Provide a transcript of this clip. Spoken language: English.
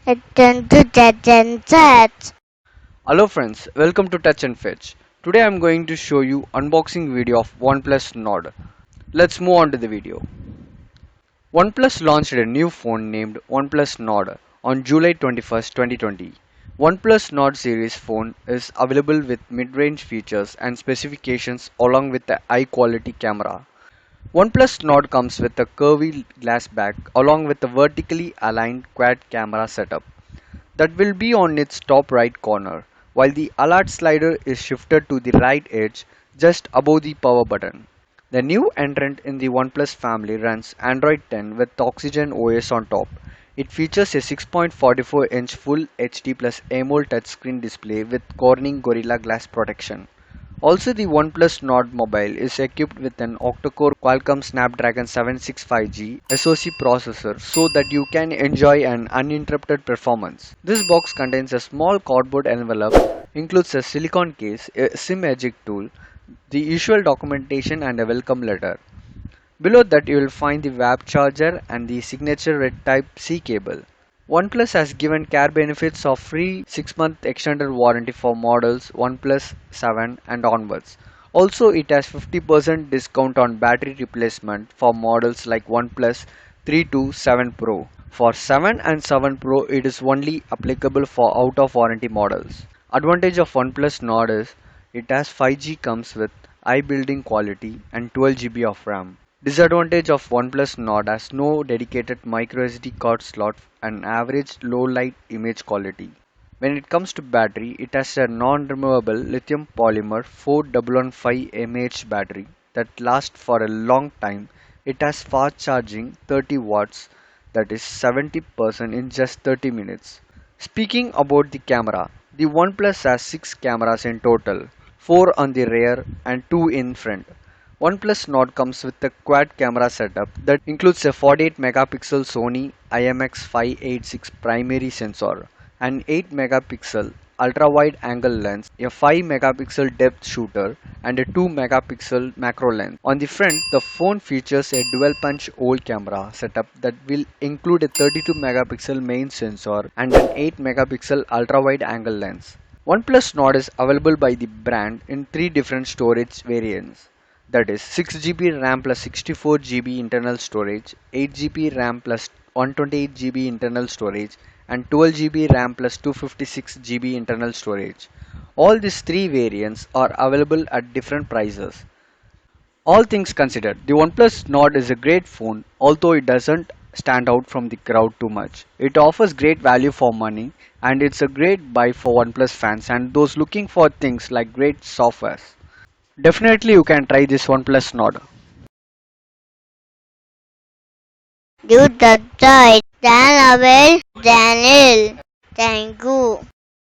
Return to Touch and Chat. Hello friends, welcome to Touch and Fetch. Today I'm going to show you unboxing video of OnePlus Nord. Let's move on to the video. OnePlus launched a new phone named OnePlus Nord on July 21st, 2020. OnePlus Nord series phone is available with mid-range features and specifications along with a high-quality camera. OnePlus Nord comes with a curvy glass back along with a vertically aligned quad camera setup that will be on its top right corner, while the alert slider is shifted to the right edge just above the power button. The new entrant in the OnePlus family runs Android 10 with Oxygen OS on top. It features a 6.44-inch Full HD plus AMOLED touchscreen display with Corning Gorilla Glass protection. Also, the OnePlus Nord mobile is equipped with an octa-core Qualcomm Snapdragon 765G SoC processor so that you can enjoy an uninterrupted performance. This box contains a small cardboard envelope, includes a silicone case, a SIM eject tool, the usual documentation and a welcome letter. Below that you will find the web charger and the signature red Type-C cable. OnePlus has given care benefits of free 6-month extended warranty for models OnePlus 7 and onwards. Also, it has 50% discount on battery replacement for models like OnePlus 3 to 7 Pro. For 7 and 7 Pro, it is only applicable for out of warranty models. Advantage of OnePlus Nord is it has 5G, comes with high building quality and 12 GB of RAM. Disadvantage of OnePlus Nord has no dedicated microSD card slot and average low light image quality. When it comes to battery, it has a non-removable lithium polymer 4115 mAh battery that lasts for a long time. It has fast charging 30 watts, that is 70% in just 30 minutes. Speaking about the camera, the OnePlus has 6 cameras in total, 4 on the rear and 2 in front. OnePlus Nord comes with a quad camera setup that includes a 48 megapixel Sony IMX586 primary sensor, an 8 megapixel ultra wide angle lens, a 5 megapixel depth shooter, and a 2 megapixel macro lens. On the front, the phone features a dual punch hole camera setup that will include a 32 megapixel main sensor and an 8 megapixel ultra wide angle lens. OnePlus Nord is available by the brand in 3 different storage variants, that is 6 GB RAM plus 64 GB internal storage, 8 GB RAM plus 128 GB internal storage, and 12 GB RAM plus 256 GB internal storage. All these 3 variants are available at different prices. All things considered, the OnePlus Nord is a great phone, although it doesn't stand out from the crowd too much. It offers great value for money, and it's a great buy for OnePlus fans and those looking for things like great software. Definitely you can try this OnePlus Nord. Do the joy. Dan Abel Daniel. Thank you.